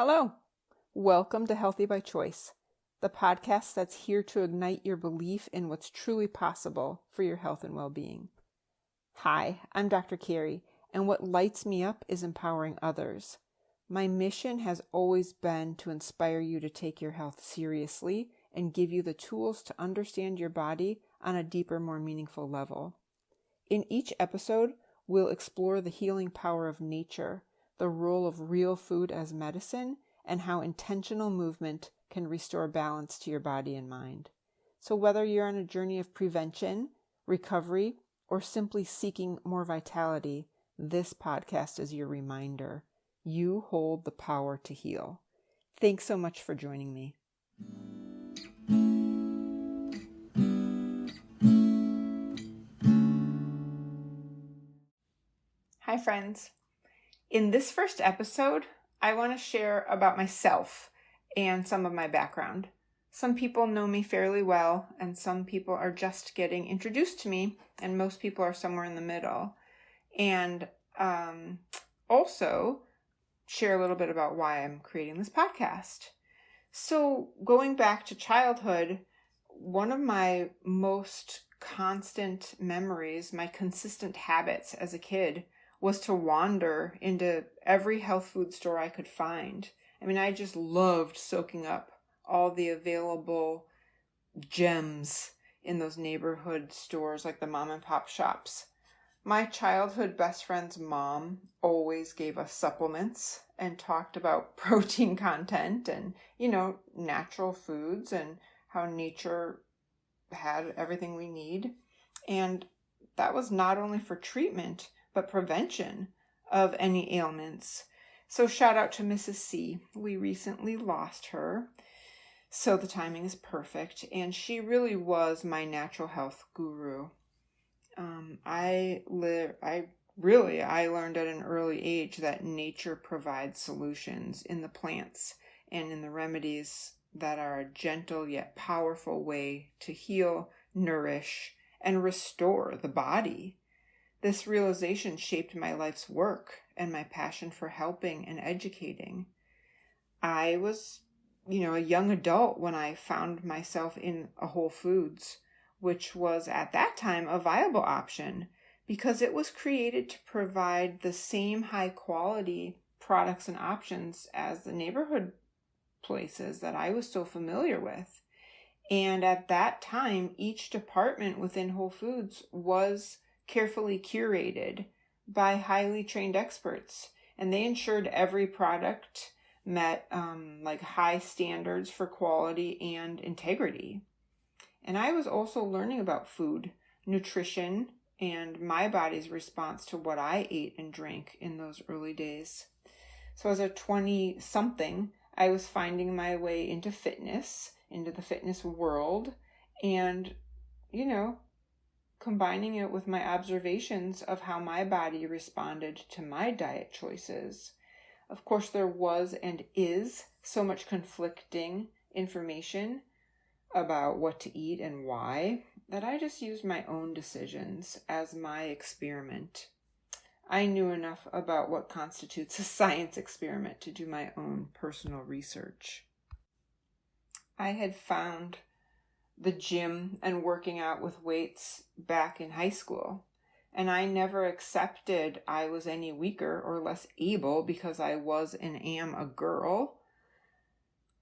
Hello. Welcome to Healthy by Choice, the podcast that's here to ignite your belief in what's truly possible for your health and well-being. Hi, I'm Dr. Kerry, and what lights me up is empowering others. My mission has always been to inspire you to take your health seriously and give you the tools to understand your body on a deeper, more meaningful level. In each episode, we'll explore the healing power of nature, the role of real food as medicine, and how intentional movement can restore balance to your body and mind. So whether you're on a journey of prevention, recovery, or simply seeking more vitality, this podcast is your reminder. You hold the power to heal. Thanks so much for joining me. Hi, friends. In this first episode, I want to share about myself and some of my background. Some people know me fairly well, and some people are just getting introduced to me, and most people are somewhere in the middle. And also share a little bit about why I'm creating this podcast. So going back to childhood, one of my most constant memories, my consistent habits as a kid, was to wander into every health food store I could find. I mean, I just loved soaking up all the available gems in those neighborhood stores like the mom and pop shops. My childhood best friend's mom always gave us supplements and talked about protein content and, natural foods and how nature had everything we need. And that was not only for treatment, but prevention of any ailments. So shout out to Mrs. C. We recently lost her, so the timing is perfect. And she really was my natural health guru. I learned at an early age that nature provides solutions in the plants and in the remedies that are a gentle yet powerful way to heal, nourish, and restore the body. This realization shaped my life's work and my passion for helping and educating. I was, a young adult when I found myself in a Whole Foods, which was at that time a viable option because it was created to provide the same high quality products and options as the neighborhood places that I was so familiar with. And at that time, each department within Whole Foods was carefully curated by highly trained experts, and they ensured every product met high standards for quality and integrity. And I was also learning about food, nutrition, and my body's response to what I ate and drank in those early days. So as a 20-something, I was finding my way into fitness, into the fitness world, and, combining it with my observations of how my body responded to my diet choices. Of course, there was and is so much conflicting information about what to eat and why that I just used my own decisions as my experiment. I knew enough about what constitutes a science experiment to do my own personal research. I had found the gym and working out with weights back in high school, and I never accepted I was any weaker or less able because I was and am a girl.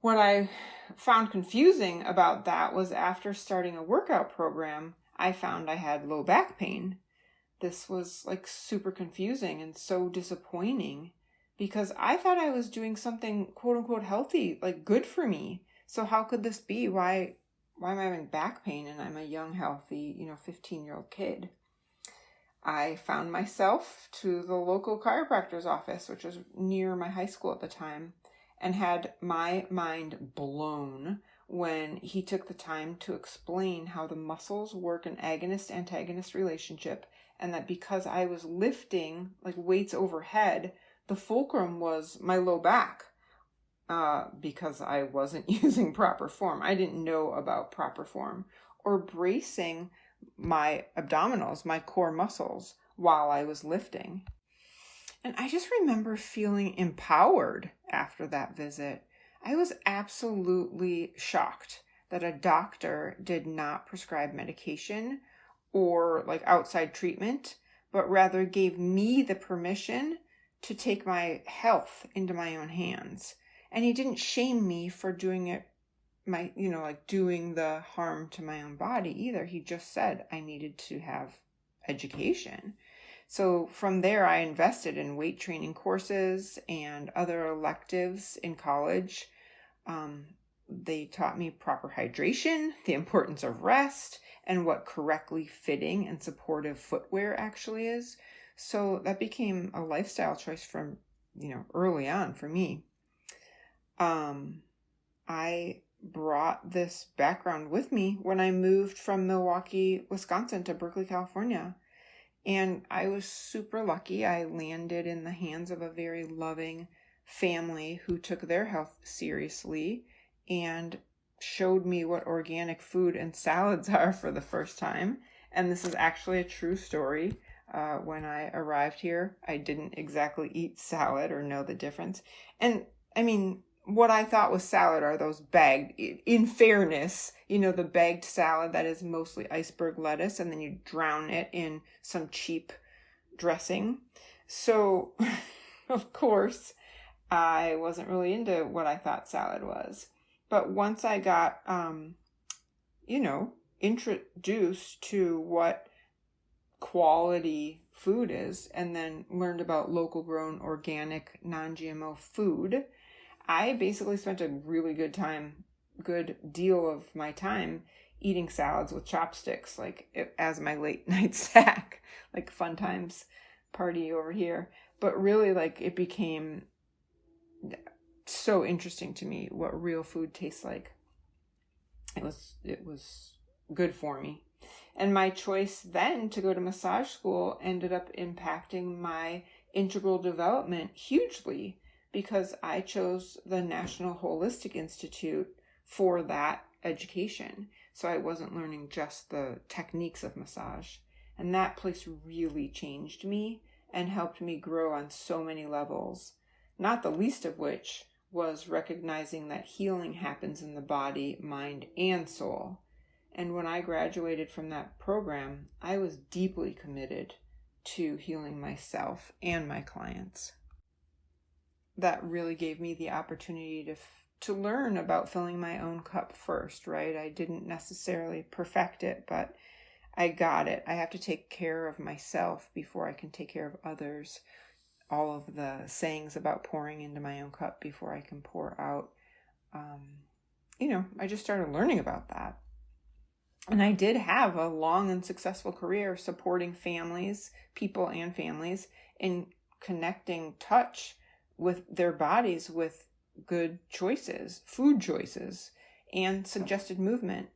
What I found confusing about that was after starting a workout program, I found I had low back pain. This was super confusing and so disappointing because I thought I was doing something quote unquote healthy, good for me. So how could this be? Why am I having back pain and I'm a young, healthy, 15-year-old kid? I found myself to the local chiropractor's office, which was near my high school at the time, and had my mind blown when he took the time to explain how the muscles work an agonist-antagonist relationship, and that because I was lifting weights overhead, the fulcrum was my low back. Because I wasn't using proper form. I didn't know about proper form or bracing my abdominals, my core muscles while I was lifting. And I just remember feeling empowered after that visit. I was absolutely shocked that a doctor did not prescribe medication or like outside treatment, but rather gave me the permission to take my health into my own hands. And he didn't shame me for doing it, doing the harm to my own body either. He just said I needed to have education. So from there, I invested in weight training courses and other electives in college. They taught me proper hydration, the importance of rest, and what correctly fitting and supportive footwear actually is. So that became a lifestyle choice from, early on for me. I brought this background with me when I moved from Milwaukee, Wisconsin to Berkeley, California. And I was super lucky. I landed in the hands of a very loving family who took their health seriously and showed me what organic food and salads are for the first time. And this is actually a true story. When I arrived here, I didn't exactly eat salad or know the difference. And I mean, what I thought was salad are those bagged, in fairness, the bagged salad that is mostly iceberg lettuce, and then you drown it in some cheap dressing. So, of course, I wasn't really into what I thought salad was. But once I got, introduced to what quality food is, and then learned about local grown, organic, non-GMO food, I basically spent a really good deal of my time eating salads with chopsticks, as my late night snack, like fun times party over here. But really, it became so interesting to me what real food tastes like. It was good for me. And my choice then to go to massage school ended up impacting my integral development hugely, because I chose the National Holistic Institute for that education. So I wasn't learning just the techniques of massage. And that place really changed me and helped me grow on so many levels, not the least of which was recognizing that healing happens in the body, mind, and soul. And when I graduated from that program, I was deeply committed to healing myself and my clients. That really gave me the opportunity to learn about filling my own cup first, right? I didn't necessarily perfect it, but I got it. I have to take care of myself before I can take care of others. All of the sayings about pouring into my own cup before I can pour out. I just started learning about that. And I did have a long and successful career supporting people and families, in connecting touch with their bodies with good choices, food choices, and suggested movement.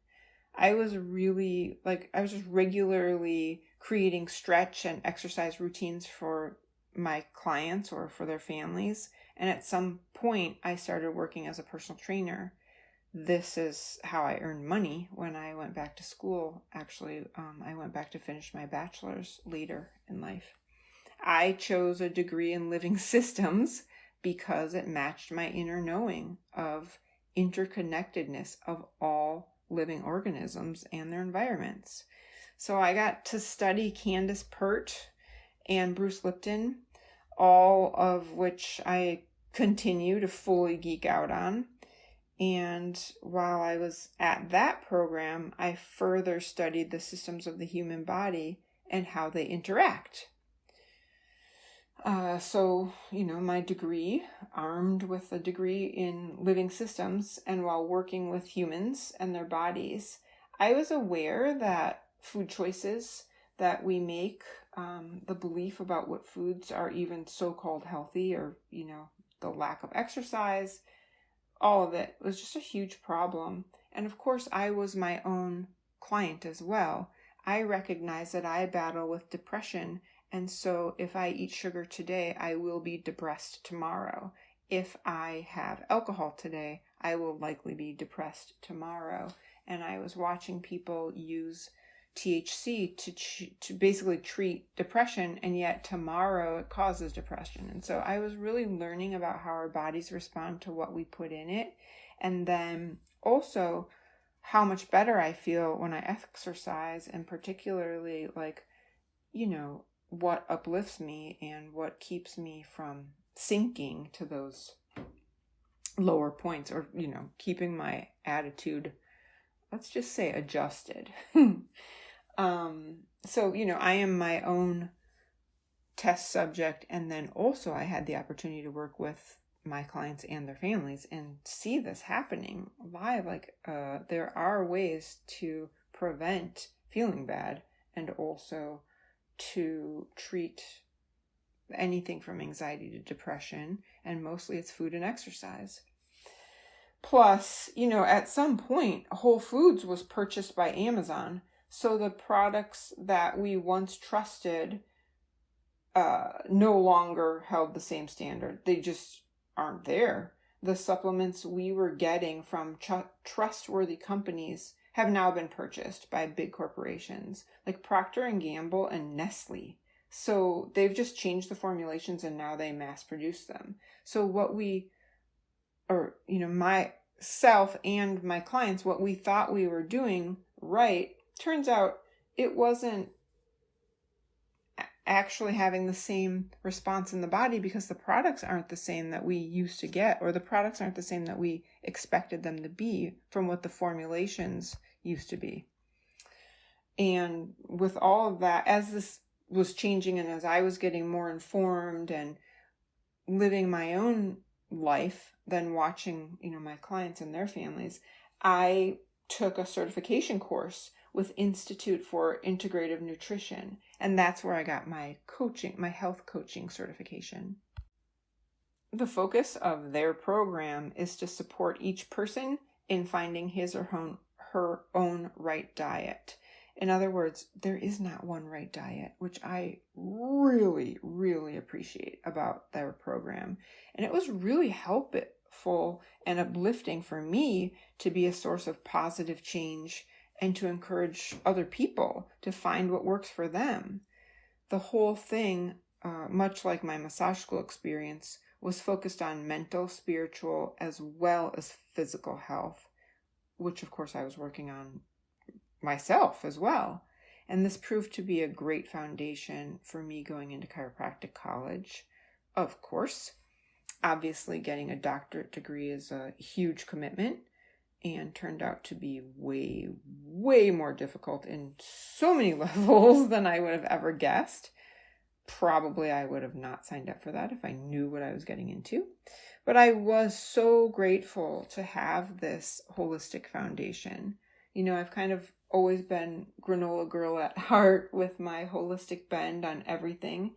I was just regularly creating stretch and exercise routines for my clients or for their families. And at some point, I started working as a personal trainer. This is how I earned money when I went back to school. Actually, I went back to finish my bachelor's later in life. I chose a degree in living systems because it matched my inner knowing of interconnectedness of all living organisms and their environments. So I got to study Candace Pert and Bruce Lipton, all of which I continue to fully geek out on. And while I was at that program, I further studied the systems of the human body and how they interact. My degree, armed with a degree in living systems, and while working with humans and their bodies, I was aware that food choices that we make, the belief about what foods are even so-called healthy, or, the lack of exercise, all of it was just a huge problem. And of course, I was my own client as well. I recognize that I battle with depression. And so if I eat sugar today, I will be depressed tomorrow. If I have alcohol today, I will likely be depressed tomorrow. And I was watching people use, THC to basically treat depression, and yet tomorrow it causes depression. And so I was really learning about how our bodies respond to what we put in it, and then also how much better I feel when I exercise, and particularly what uplifts me and what keeps me from sinking to those lower points, or keeping my attitude, let's just say, adjusted. So I am my own test subject, and then also I had the opportunity to work with my clients and their families and see this happening live. There are ways to prevent feeling bad, and also to treat anything from anxiety to depression, and mostly it's food and exercise. Plus, at some point, Whole Foods was purchased by Amazon, so the products that we once trusted no longer held the same standard. They just aren't there. The supplements we were getting from trustworthy companies have now been purchased by big corporations like Procter & Gamble and Nestle. So they've just changed the formulations, and now they mass produce them. So myself and my clients, what we thought we were doing right, turns out it wasn't actually having the same response in the body, because the products aren't the same that we used to get, or the products aren't the same that we expected them to be from what the formulations used to be. And with all of that, as this was changing, and as I was getting more informed and living my own life, then watching, my clients and their families, I took a certification course with Institute for Integrative Nutrition. And that's where I got my health coaching certification. The focus of their program is to support each person in finding his or her own right diet. In other words, there is not one right diet, which I really, really appreciate about their program. And it was really helpful and uplifting for me to be a source of positive change and to encourage other people to find what works for them. The whole thing, much like my massage school experience, was focused on mental, spiritual, as well as physical health, which of course I was working on myself as well. And this proved to be a great foundation for me going into chiropractic college. Of course, obviously getting a doctorate degree is a huge commitment, and turned out to be way, way more difficult in so many levels than I would have ever guessed. Probably I would have not signed up for that if I knew what I was getting into. But I was so grateful to have this holistic foundation. I've kind of always been granola girl at heart with my holistic bend on everything.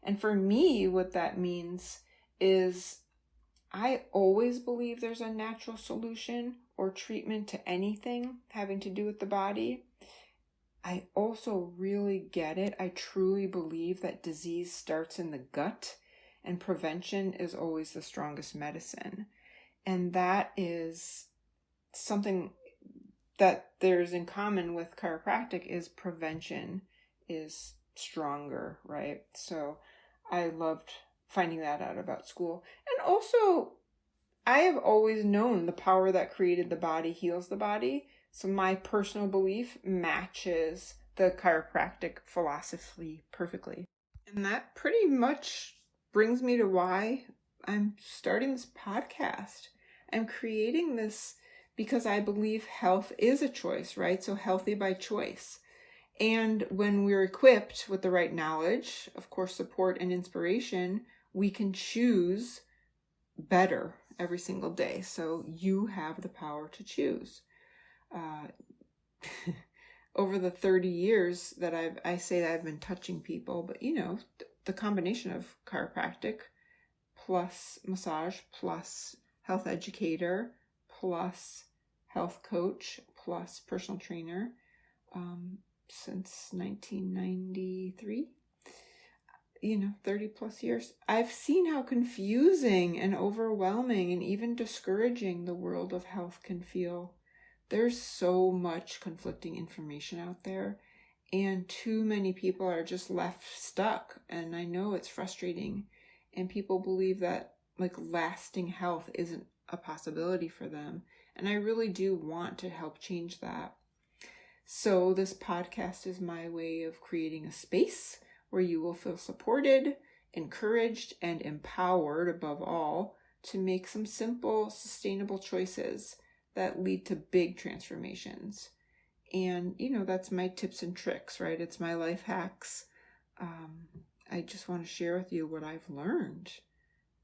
And for me, what that means is I always believe there's a natural solution or treatment to anything having to do with the body. I also really get it. I truly believe that disease starts in the gut, and prevention is always the strongest medicine. And that is something that there's in common with chiropractic, is prevention is stronger, right? So I loved finding that out about school. And also, I have always known the power that created the body heals the body. So my personal belief matches the chiropractic philosophy perfectly. And that pretty much brings me to why I'm starting this podcast. I'm creating this because I believe health is a choice, right? So healthy by choice. And when we're equipped with the right knowledge, of course, support and inspiration, we can choose better every single day. So you have the power to choose. Over the 30 years that I say that I've been touching people, but the combination of chiropractic plus massage plus health educator plus health coach plus personal trainer since 1993, 30 plus years, I've seen how confusing and overwhelming and even discouraging the world of health can feel. There's so much conflicting information out there, And too many people are just left stuck. And I know it's frustrating. And people believe that like lasting health isn't a possibility for them. And I really do want to help change that. So this podcast is my way of creating a space where you will feel supported, encouraged, and empowered above all to make some simple, sustainable choices that lead to big transformations. And, that's my tips and tricks, right? It's my life hacks. I just want to share with you what I've learned.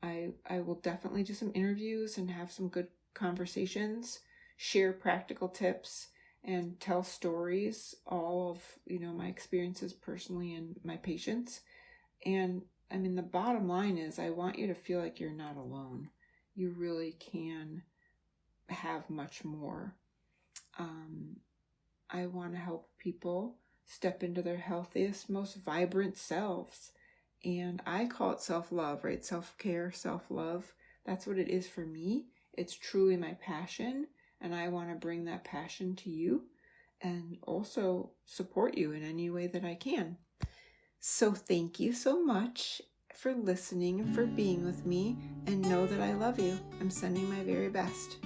I will definitely do some interviews and have some good conversations, share practical tips, and tell stories, all of, my experiences personally and my patients. And the bottom line is I want you to feel like you're not alone. You really can have much more. I want to help people step into their healthiest, most vibrant selves. And I call it self-love, right? Self-care, self-love. That's what it is for me. It's truly my passion. And I want to bring that passion to you and also support you in any way that I can. So thank you so much for listening and for being with me, and know that I love you. I'm sending my very best.